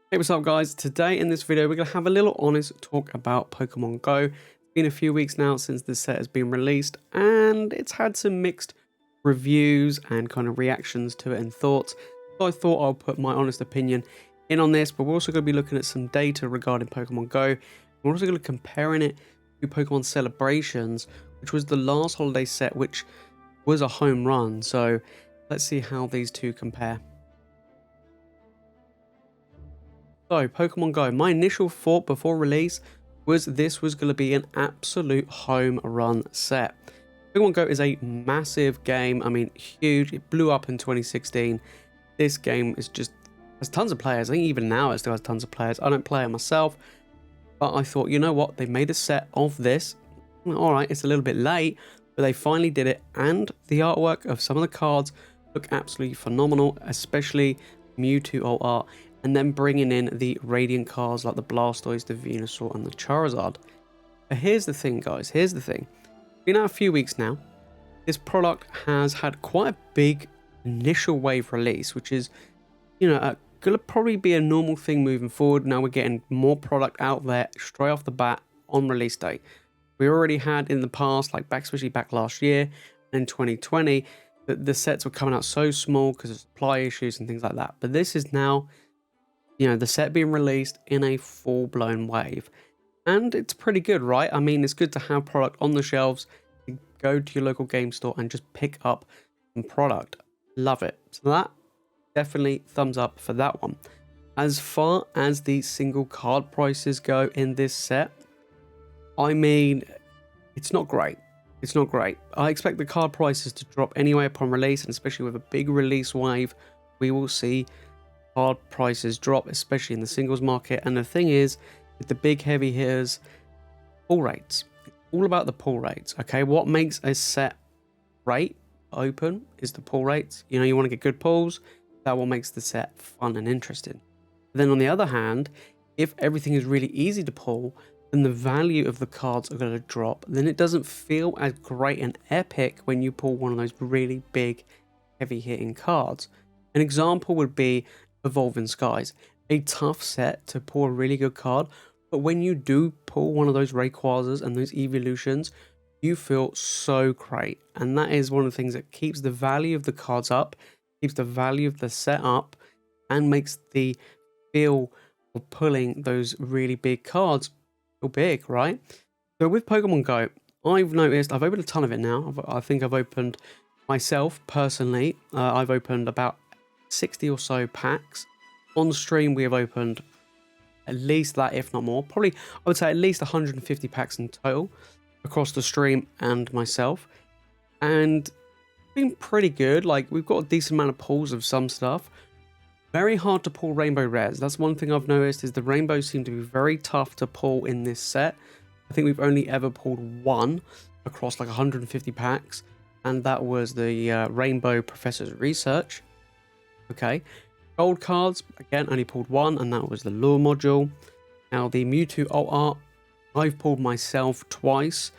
Hey, what's up guys? Today in this video we're going to have a little honest talk about Pokemon Go. It's been a few weeks now since this set has been released and it's had some mixed reviews and kind of reactions to it and thoughts. So I thought I'll put my honest opinion in on this, but we're also going to be looking at some data regarding Pokemon Go. We're also going to be comparing it to Pokemon Celebrations, which was the last holiday set, which was a home run. So let's see how these two compare. So, Pokemon Go, my initial thought before release was this was going to be an absolute home run set. Pokemon Go is a massive game. I mean, huge. It blew up in 2016. This game is just has tons of players. I think even now it still has tons of players. I don't play it myself, but I thought, you know what? They made a set of this. All right, it's a little bit late, but they finally did it. And the artwork of some of the cards look absolutely phenomenal, especially Mewtwo alt art. And then bringing in the Radiant cards like the Blastoise, the Venusaur, and the Charizard. But here's the thing, guys. Here's the thing. Been out a few weeks now. This product has had quite a big initial wave release, which is, going to probably be a normal thing moving forward. Now we're getting more product out there straight off the bat on release date. We already had in the past, especially back last year and in 2020, that the sets were coming out so small because of supply issues and things like that. But this is now, the set being released in a full-blown wave. And it's pretty good, right? I mean, it's good to have product on the shelves, to go to your local game store and just pick up some product. Love it. So that, definitely thumbs up for that one. As far as the single card prices go in this set, I mean, it's not great. It's not great. I expect the card prices to drop anyway upon release, and especially with a big release wave, we will see card prices drop, especially in the singles market. And the thing is, with the big heavy hitters, pull rates. It's all about the pull rates. Okay, what makes a set rate open is the pull rates. You want to get good pulls. That what makes the set fun and interesting. Then on the other hand, if everything is really easy to pull, then the value of the cards are going to drop. Then it doesn't feel as great and epic when you pull one of those really big heavy hitting cards. An example would be Evolving Skies, a tough set to pull a really good card, but when you do pull one of those Rayquazas and those evolutions, you feel so great. And that is one of the things that keeps the value of the cards up, keeps the value of the set up, and makes the feel of pulling those really big cards feel big, right? So with Pokemon Go, I've noticed, I've opened a ton of it now. I think I've opened, myself personally, I've opened about 60 or so packs. On stream we have opened at least that, if not more. Probably I would say at least 150 packs in total across the stream and myself, and it's been pretty good. We've got a decent amount of pulls of some stuff. Very hard to pull rainbow rares. That's one thing I've noticed, is the rainbows seem to be very tough to pull in this set. I think we've only ever pulled one across 150 packs, and that was the Rainbow Professor's Research. Okay, gold cards, again, only pulled one, and that was the lure module. Now, the Mewtwo alt art, I've pulled myself twice.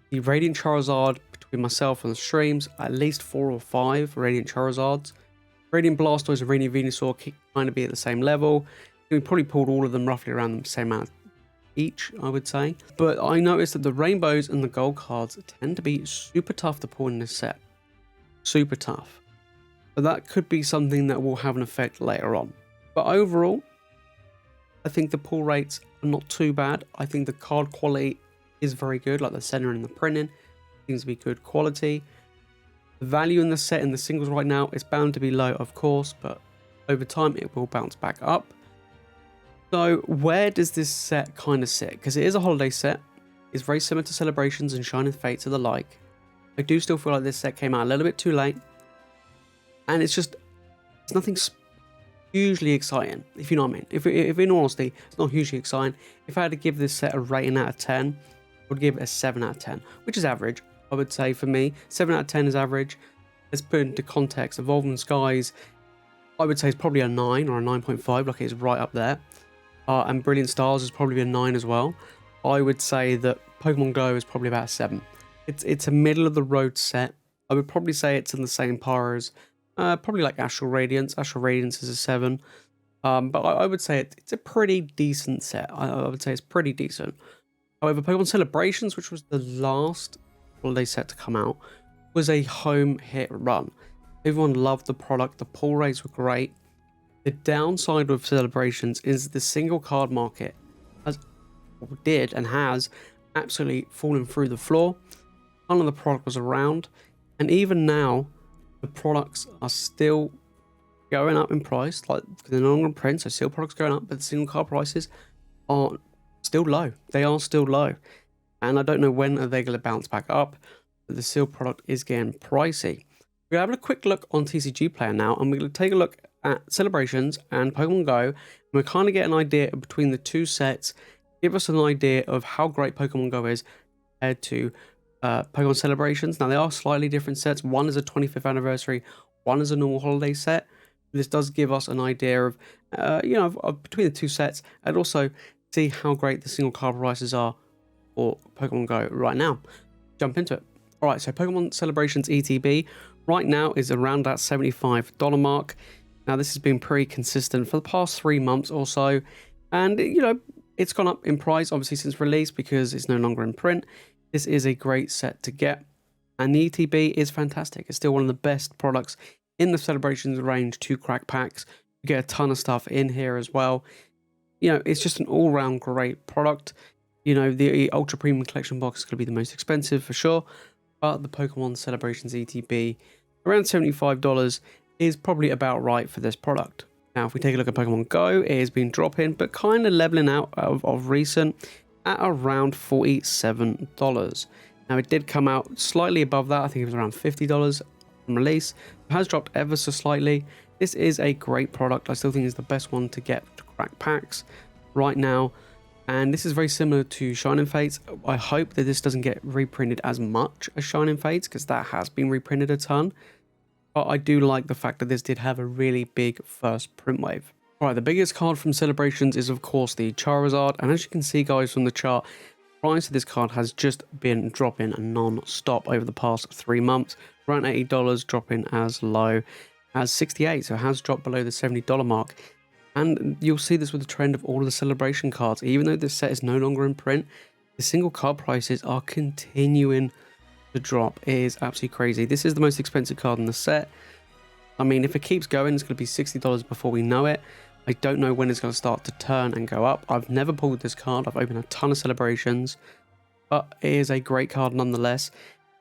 The Radiant Charizard, between myself and the streams, at least 4 or 5 Radiant Charizards. Radiant Blastoise and Radiant Venusaur kind of be at the same level. We probably pulled all of them roughly around the same amount each, I would say. But I noticed that the rainbows and the gold cards tend to be super tough to pull in this set. Super tough. But that could be something that will have an effect later on. But overall, I think the pull rates are not too bad. I think the card quality is very good, like the center and the printing seems to be good quality. The value in the set in the singles right now is bound to be low, of course, but over time it will bounce back up. So where does this set kind of sit? Because it is a holiday set. It's very similar to Celebrations and Shining Fates and the like. I do still feel like this set came out a little bit too late. And it's nothing hugely exciting, if you know what I mean. If in all honesty, it's not hugely exciting. If I had to give this set a rating out of 10, I would give it a 7 out of 10, which is average, I would say for me. 7 out of 10 is average. Let's put into context, Evolving Skies, I would say it's probably a 9 or a 9.5, it's right up there. And Brilliant Stars is probably a 9 as well. I would say that Pokemon Go is probably about a 7. It's a middle of the road set. I would probably say it's in the same par as probably Astral Radiance. Astral Radiance is a 7. But I would say it's a pretty decent set. I would say it's pretty decent. However, Pokemon Celebrations, which was the last holiday set to come out, was a home hit run. Everyone loved the product. The pull rates were great. The downside with Celebrations is the single card market did and has absolutely fallen through the floor. None of the product was around, and even now the products are still going up in price. Like, they're no longer in print, so still products going up, but the single card prices are still low. They are still low, and I don't know when are they going to bounce back up, but the sealed product is getting pricey. We're having a quick look on TCG Player now, and we're going to take a look at Celebrations and Pokemon Go, and we're kind of get an idea between the two sets. Give us an idea of how great Pokemon Go is compared to Pokemon Celebrations. Now, they are slightly different sets. One is a 25th anniversary, one is a normal holiday set. This does give us an idea of, of between the two sets, and also see how great the single card prices are for Pokemon Go right now. Jump into it. All right, so Pokemon Celebrations ETB right now is around that $75 mark. Now, this has been pretty consistent for the past 3 months or so, and it's gone up in price obviously since release because it's no longer in print. This is a great set to get, and the ETB is fantastic. It's still one of the best products in the Celebrations range to crack packs. You get a ton of stuff in here as well. It's just an all-round great product. The Ultra Premium Collection box is going to be the most expensive for sure, but the Pokemon Celebrations ETB, around $75, is probably about right for this product. Now, if we take a look at Pokemon Go, it has been dropping, but kind of leveling out of recent at around $47. Now, it did come out slightly above that. I think it was around $50 from release. It has dropped ever so slightly. This is a great product. I still think it's the best one to get to crack packs right now. And this is very similar to Shining Fates. I hope that this doesn't get reprinted as much as Shining Fates, because that has been reprinted a ton. But I do like the fact that this did have a really big first print wave. Alright, the biggest card from Celebrations is of course the Charizard, and as you can see guys from the chart, the price of this card has just been dropping non-stop over the past 3 months, around $80, dropping as low as $68, so it has dropped below the $70 mark. And you'll see this with the trend of all of the Celebration cards. Even though this set is no longer in print, the single card prices are continuing to drop. It is absolutely crazy. This is the most expensive card in the set. I mean, if it keeps going, it's going to be $60 before we know it. I don't know when it's going to start to turn and go up. I've never pulled this card. I've opened a ton of Celebrations, but it is a great card nonetheless.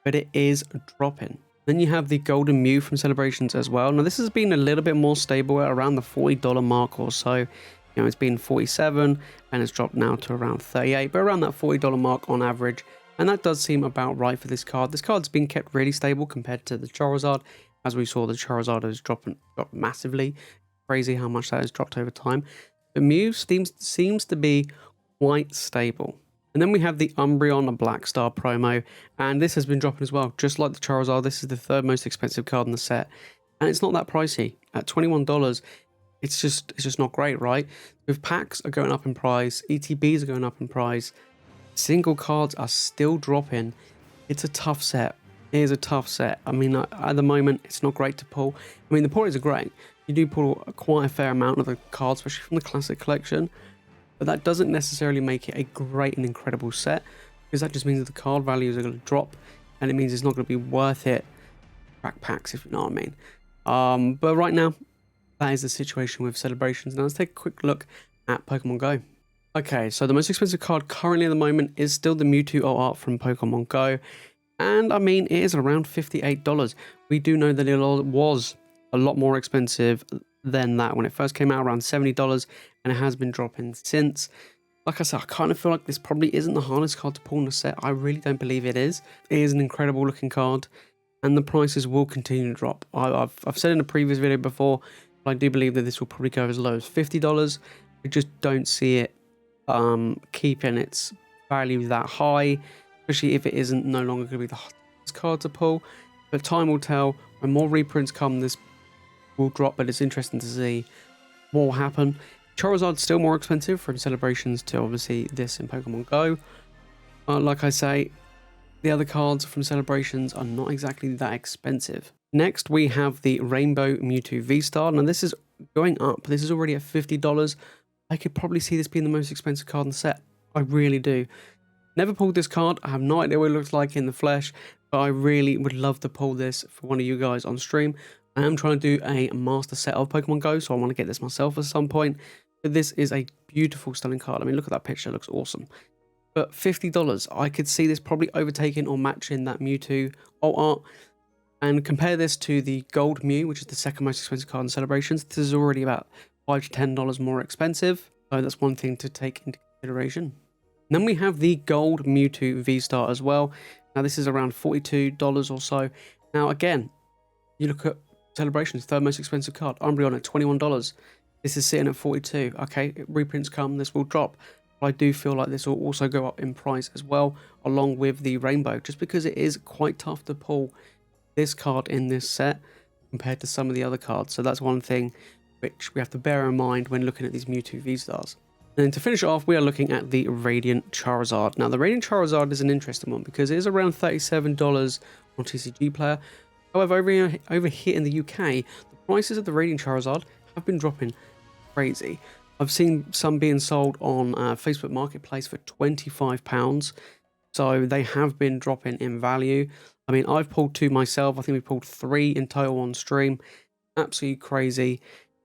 But it is dropping. Then you have the Golden Mew from Celebrations as well. Now, this has been a little bit more stable at around the $40 mark or so. It's been 47 and it's dropped now to around 38, but around that $40 mark on average. And that does seem about right for this card. This card's been kept really stable compared to the Charizard. As we saw, the Charizard has dropped massively. Crazy how much that has dropped over time. The Mew seems to be quite stable. And then we have the Umbreon Black Star promo, and this has been dropping as well. Just like the Charizard, this is the third most expensive card in the set, and it's not that pricey. At $21, it's just not great, right? With packs are going up in price, ETBs are going up in price, single cards are still dropping. It's a tough set. It is a tough set. I mean, at the moment, it's not great to pull. I mean, the pull-ins are great. You do pull quite a fair amount of the cards, especially from the Classic Collection. But that doesn't necessarily make it a great and incredible set, because that just means that the card values are going to drop, and it means it's not going to be worth it to crack packs, if you know what I mean. But right now, that is the situation with Celebrations. Now let's take a quick look at Pokemon Go. Okay, so the most expensive card currently at the moment is still the Mewtwo art from Pokemon Go, and I mean, it is around $58. We do know that it was a lot more expensive than that when it first came out, around $70, and it has been dropping since. Like I said, I kind of feel like this probably isn't the hardest card to pull in the set. I really don't believe it is. It is an incredible looking card, and the prices will continue to drop. I've said in a previous video before, but I do believe that this will probably go as low as $50. I just don't see it keeping its value that high, especially if it isn't no longer going to be the hardest card to pull. But time will tell. When more reprints come, this will drop, but it's interesting to see what will happen. Charizard's still more expensive from Celebrations to obviously this in Pokemon Go. Like I say, the other cards from Celebrations are not exactly that expensive. Next, we have the Rainbow Mewtwo V-Star. Now, this is going up. This is already at $50. I could probably see this being the most expensive card in the set. I really do. Never pulled this card. I have no idea what it looks like in the flesh, but I really would love to pull this for one of you guys on stream. I am trying to do a master set of Pokemon Go, so I want to get this myself at some point. But this is a beautiful, stunning card. I mean, look at that picture. It looks awesome. But $50, I could see this probably overtaking or matching that Mewtwo alt art. And compare this to the Gold Mew, which is the second most expensive card in Celebrations. This is already about $5 to $10 more expensive. So that's one thing to take into consideration. And then we have the Gold Mewtwo V-Star as well. Now this is around $42 or so. Now again, you look at Celebrations, third most expensive card. Umbreon at $21. This is sitting at $42. Okay, reprints come, this will drop. But I do feel like this will also go up in price as well, along with the Rainbow, just because it is quite tough to pull this card in this set compared to some of the other cards. So that's one thing which we have to bear in mind when looking at these Mewtwo V-Stars. And to finish off, we are looking at the Radiant Charizard. Now the Radiant Charizard is an interesting one because it is around $37 on TCG Player. However, over here in the UK, the prices of the Radiant Charizard have been dropping crazy. I've seen some being sold on Facebook Marketplace for £25. So they have been dropping in value. I mean, I've pulled 2 myself. I think we pulled 3 in total on stream. Absolutely crazy.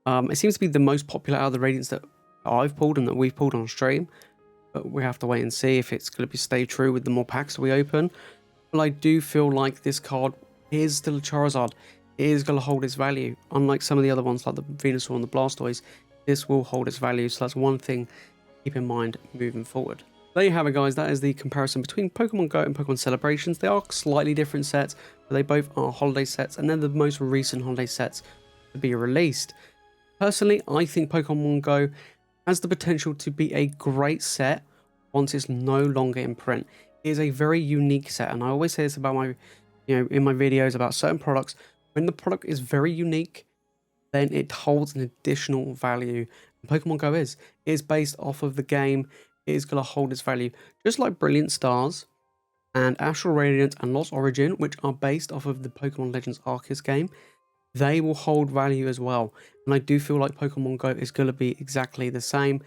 It seems to be the most popular out of the Radiants that I've pulled and that we've pulled on stream. But we have to wait and see if it's going to stay true with the more packs that we open. But I do feel like this card is still a Charizard. It is going to hold its value. Unlike some of the other ones like the Venusaur and the Blastoise, this will hold its value. So that's one thing to keep in mind moving forward. There you have it, guys. That is the comparison between Pokemon Go and Pokemon Celebrations. They are slightly different sets, but they both are holiday sets, and they're the most recent holiday sets to be released. Personally, I think Pokemon Go has the potential to be a great set once it's no longer in print. It is a very unique set, and I always say this about my, in my videos about certain products. When the product is very unique, then it holds an additional value. And Pokemon Go is based off of the game. It is going to hold its value, just like Brilliant Stars and Astral Radiant and Lost Origin, which are based off of the Pokemon Legends Arceus game. They will hold value as well, and I do feel like Pokemon Go is going to be exactly the same.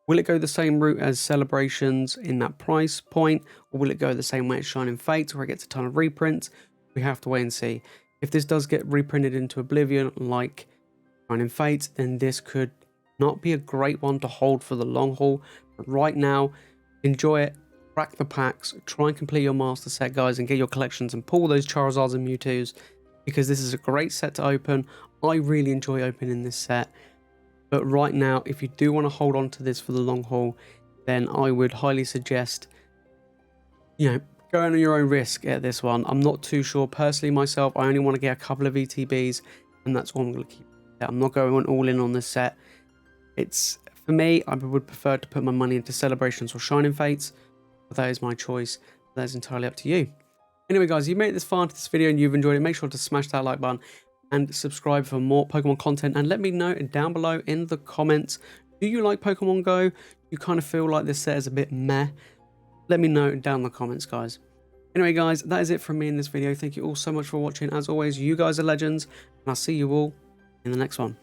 Will it go the same route as Celebrations in that price point, or will it go the same way as Shining Fates, where it gets a ton of reprints? We have to wait and see. If this does get reprinted into Oblivion like Shining Fates, then this could not be a great one to hold for the long haul. But right now, enjoy it, crack the packs, try and complete your master set, guys, and get your collections and pull those Charizards and Mewtwo's, because this is a great set to open. I really enjoy opening this set. But right now, if you do want to hold on to this for the long haul, then I would highly suggest, go on your own risk at this one. I'm not too sure. Personally, myself, I only want to get a couple of ETBs, and that's what I'm going to keep. I'm not going all in on this set. For me, I would prefer to put my money into Celebrations or Shining Fates, but that is my choice. That is entirely up to you. Anyway, guys, you made it this far into this video and you've enjoyed it, make sure to smash that like button and subscribe for more Pokemon content, and let me know down below in the comments, do you like Pokemon Go? Do you kind of feel like this set is a bit meh? Let me know down in the comments, guys. Anyway, guys, that is it from me in this video. Thank you all so much for watching. As always, you guys are legends, and I'll see you all in the next one.